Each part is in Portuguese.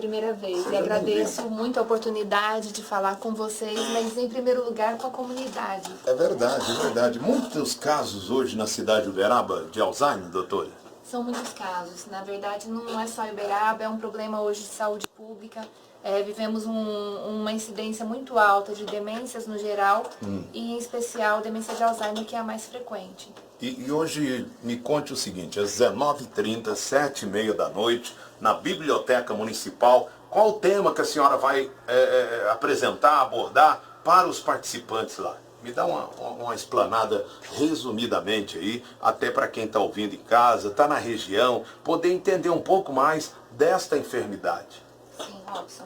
primeira vez e agradeço muito a oportunidade de falar com vocês, mas em primeiro lugar com a comunidade. É verdade, é verdade. Muitos casos hoje na cidade de Uberaba de Alzheimer, doutora? São muitos casos. Na verdade, não é só Uberaba, é um problema hoje de saúde pública. Vivemos uma incidência muito alta de demências no geral e, em especial, demência de Alzheimer, que é a mais frequente. E hoje me conte o seguinte, às 19h30, 7h30 da noite, na Biblioteca Municipal, qual o tema que a senhora vai apresentar, abordar para os participantes lá? Me dá uma explanada resumidamente aí, até para quem está ouvindo em casa, está na região, poder entender um pouco mais desta enfermidade. Sim, Robson.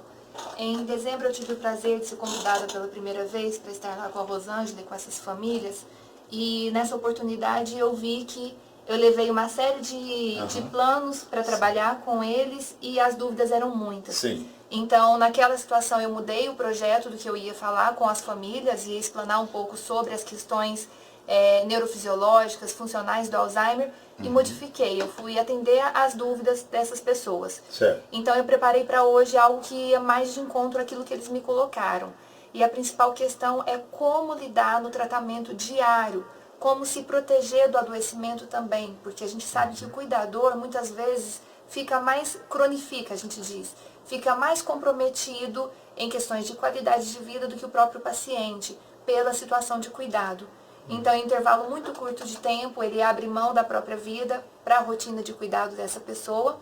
Em dezembro eu tive o prazer de ser convidada pela primeira vez para estar lá com a Rosângela e com essas famílias. E nessa oportunidade eu vi que eu levei uma série de planos para trabalhar com eles e as dúvidas eram muitas. Sim. Então, naquela situação, eu mudei o projeto do que eu ia falar com as famílias e explanar um pouco sobre as questões neurofisiológicas, funcionais do Alzheimer e modifiquei. Eu fui atender às dúvidas dessas pessoas. Certo. Então, eu preparei para hoje algo que ia mais de encontro àquilo que eles me colocaram. E a principal questão é como lidar no tratamento diário, como se proteger do adoecimento também, porque a gente sabe que o cuidador muitas vezes cronifica, a gente diz, fica mais comprometido em questões de qualidade de vida do que o próprio paciente, pela situação de cuidado. Então, em intervalo muito curto de tempo, ele abre mão da própria vida para a rotina de cuidado dessa pessoa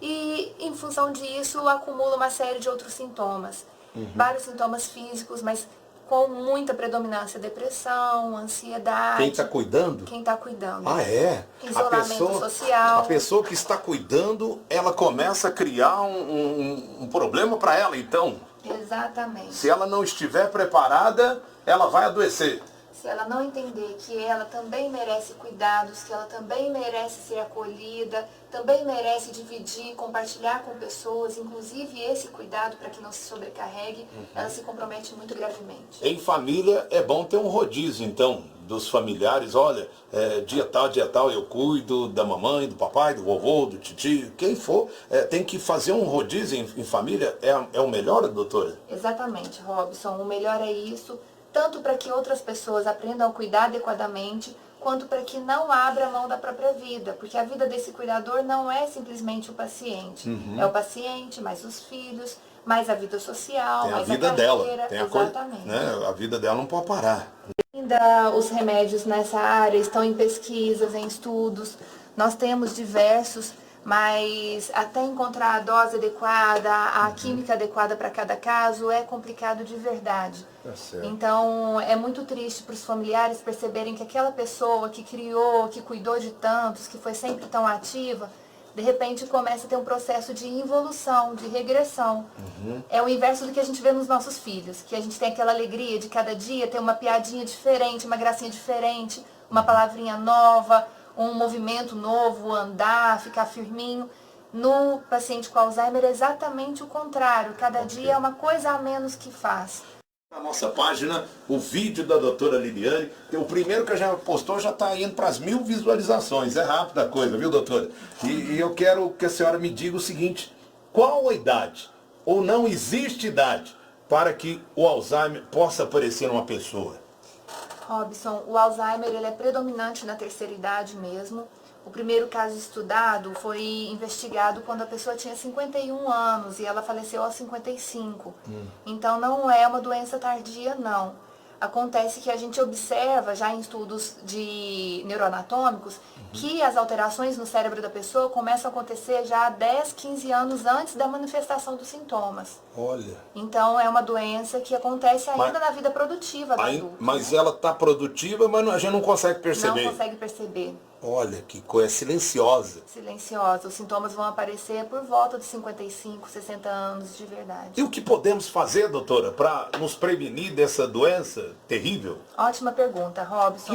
e, em função disso, acumula uma série de outros sintomas. Vários sintomas físicos, mas com muita predominância, depressão, ansiedade. Quem está cuidando? Quem está cuidando. Ah, é? Isolamento social. A pessoa que está cuidando, ela começa a criar um problema para ela, então. Exatamente. Se ela não estiver preparada, ela vai adoecer. Se ela não entender que ela também merece cuidados, que ela também merece ser acolhida, também merece dividir, compartilhar com pessoas, inclusive esse cuidado para que não se sobrecarregue, ela se compromete muito gravemente. Em família é bom ter um rodízio, então, dos familiares. Olha, dia tal eu cuido da mamãe, do papai, do vovô, do titio, quem for. Tem que fazer um rodízio em família. É o melhor, doutora? Exatamente, Robson. O melhor é isso, tanto para que outras pessoas aprendam a cuidar adequadamente, quanto para que não abra mão da própria vida, porque a vida desse cuidador não é simplesmente o paciente. É o paciente, mais os filhos, mais a vida social, tem mais a vida a carreira. dela. Tem exatamente. A vida dela não pode parar. Ainda os remédios nessa área estão em pesquisas, em estudos. Nós temos diversos, mas até encontrar a dose adequada, a química adequada para cada caso é complicado de verdade. Tá certo. Então é muito triste para os familiares perceberem que aquela pessoa que criou, que cuidou de tantos, que foi sempre tão ativa, de repente começa a ter um processo de involução, de regressão. É o inverso do que a gente vê nos nossos filhos, que a gente tem aquela alegria de cada dia ter uma piadinha diferente, uma gracinha diferente, uma palavrinha nova, um movimento novo, andar, ficar firminho. No paciente com Alzheimer é exatamente o contrário, cada dia é uma coisa a menos que faz. Na nossa página, o vídeo da doutora Liliane, o primeiro que a gente postou já está indo para as 1000 visualizações. É rápida a coisa, viu, doutora? E eu quero que a senhora me diga o seguinte, qual a idade, ou não existe idade, para que o Alzheimer possa aparecer numa pessoa? Robson, o Alzheimer ele é predominante na terceira idade mesmo. O primeiro caso estudado foi investigado quando a pessoa tinha 51 anos e ela faleceu aos 55. Então não é uma doença tardia, não. Acontece que a gente observa já em estudos neuroanatômicos que as alterações no cérebro da pessoa começam a acontecer já há 10, 15 anos antes da manifestação dos sintomas. Olha. Então é uma doença que acontece ainda na vida produtiva do adulto. Mas ela está produtiva, mas a gente não consegue perceber. Não consegue perceber. Olha, que coisa silenciosa. Silenciosa. Os sintomas vão aparecer por volta de 55, 60 anos de verdade. E o que podemos fazer, doutora, para nos prevenir dessa doença terrível? Ótima pergunta, Robson.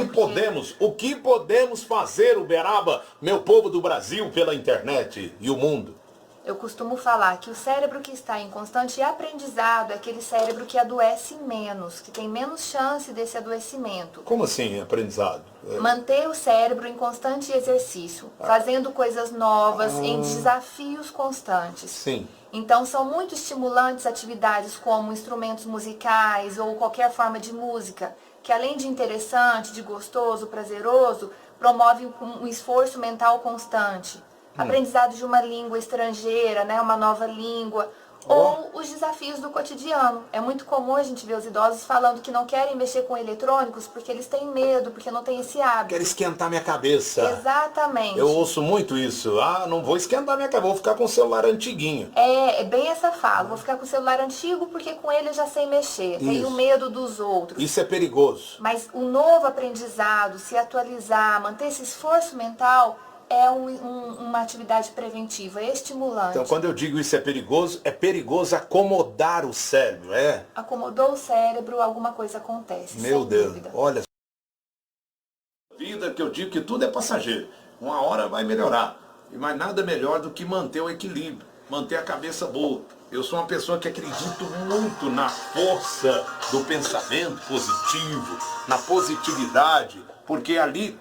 O que podemos fazer, Uberaba, meu povo do Brasil, pela internet e o mundo? Eu costumo falar que o cérebro que está em constante aprendizado é aquele cérebro que adoece menos, que tem menos chance desse adoecimento. Como assim, aprendizado? Manter o cérebro em constante exercício, fazendo coisas novas, em desafios constantes. Sim. Então, são muito estimulantes atividades como instrumentos musicais ou qualquer forma de música, que além de interessante, de gostoso, prazeroso, promove um esforço mental constante. Aprendizado de uma língua estrangeira, né, uma nova língua, ou os desafios do cotidiano. É muito comum a gente ver os idosos falando que não querem mexer com eletrônicos porque eles têm medo, porque não têm esse hábito. Quero esquentar minha cabeça. Exatamente. Eu ouço muito isso. Ah, não vou esquentar minha cabeça, vou ficar com o celular antiguinho. É bem essa fala. Vou ficar com o celular antigo porque com ele eu já sei mexer. Tenho medo dos outros. Isso é perigoso. Mas o novo aprendizado, se atualizar, manter esse esforço mental, é uma atividade preventiva, estimulante. Então, quando eu digo isso é perigoso acomodar o cérebro, é? Acomodou o cérebro, alguma coisa acontece. Meu sem Deus, dúvida. olha. Vida que eu digo que tudo é passageiro. Uma hora vai melhorar. E mais nada melhor do que manter o equilíbrio, manter a cabeça boa. Eu sou uma pessoa que acredito muito na força do pensamento positivo, na positividade, porque ali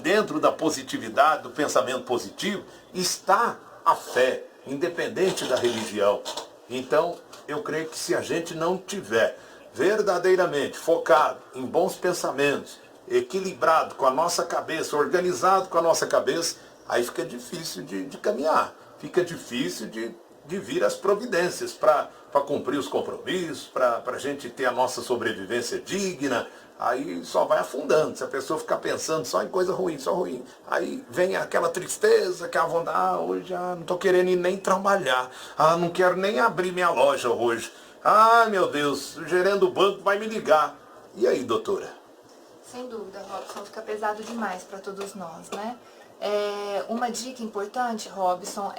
dentro da positividade, do pensamento positivo, está a fé, independente da religião. Então, eu creio que se a gente não tiver verdadeiramente focado em bons pensamentos, equilibrado com a nossa cabeça, organizado com a nossa cabeça, aí fica difícil de caminhar, fica difícil de vir as providências para cumprir os compromissos, para a gente ter a nossa sobrevivência digna. Aí só vai afundando, se a pessoa ficar pensando só em coisa ruim, só ruim. Aí vem aquela tristeza, que a vontade, hoje não estou querendo ir nem trabalhar, não quero nem abrir minha loja hoje. Meu Deus, o gerente do banco vai me ligar. E aí, doutora? Sem dúvida, Robson, fica pesado demais para todos nós, né? Uma dica importante, Robson,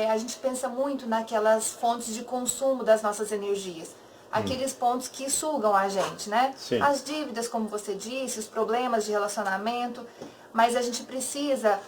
a gente pensa muito naquelas fontes de consumo das nossas energias. Aqueles pontos que sugam a gente, né? Sim. As dívidas, como você disse, os problemas de relacionamento, mas a gente precisa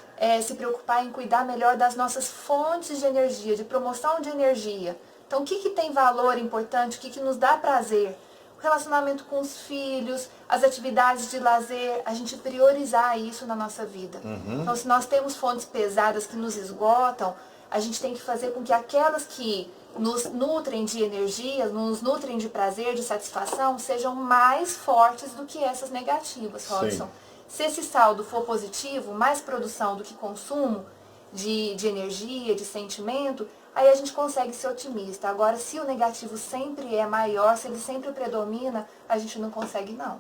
se preocupar em cuidar melhor das nossas fontes de energia, de promoção de energia. Então, o que tem valor importante, o que nos dá prazer? O relacionamento com os filhos, as atividades de lazer, a gente priorizar isso na nossa vida. Então, se nós temos fontes pesadas que nos esgotam, a gente tem que fazer com que aquelas que nos nutrem de energia, nos nutrem de prazer, de satisfação, sejam mais fortes do que essas negativas, Robson. Sim. Se esse saldo for positivo, mais produção do que consumo de energia, de sentimento, aí a gente consegue ser otimista. Agora, se o negativo sempre é maior, se ele sempre predomina, a gente não consegue não.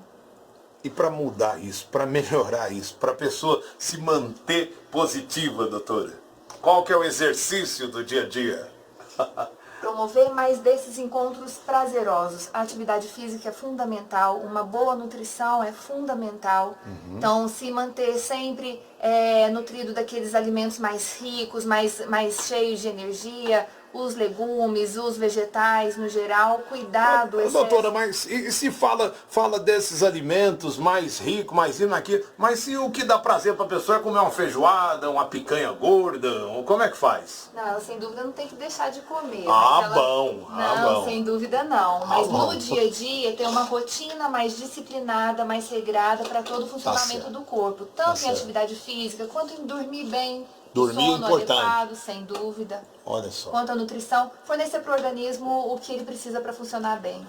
E para mudar isso, para melhorar isso, para a pessoa se manter positiva, doutora? Qual que é o exercício do dia a dia? Promover mais desses encontros prazerosos. A atividade física é fundamental, uma boa nutrição é fundamental. Então, se manter sempre nutrido daqueles alimentos mais ricos, mais cheios de energia, os legumes, os vegetais no geral, cuidado. Doutora, mas e se fala desses alimentos mais ricos, aqui, mas se o que dá prazer para a pessoa é comer uma feijoada, uma picanha gorda, como é que faz? Não, ela sem dúvida não tem que deixar de comer. Bom. Não, sem dúvida não. Mas bom. no dia a dia tem uma rotina mais disciplinada, mais regrada para todo o funcionamento do corpo. Tanto em atividade física, quanto em dormir bem. Dormir sono importante. adequado, sem dúvida. Olha só. Quanto à nutrição, fornecer para o organismo o que ele precisa para funcionar bem.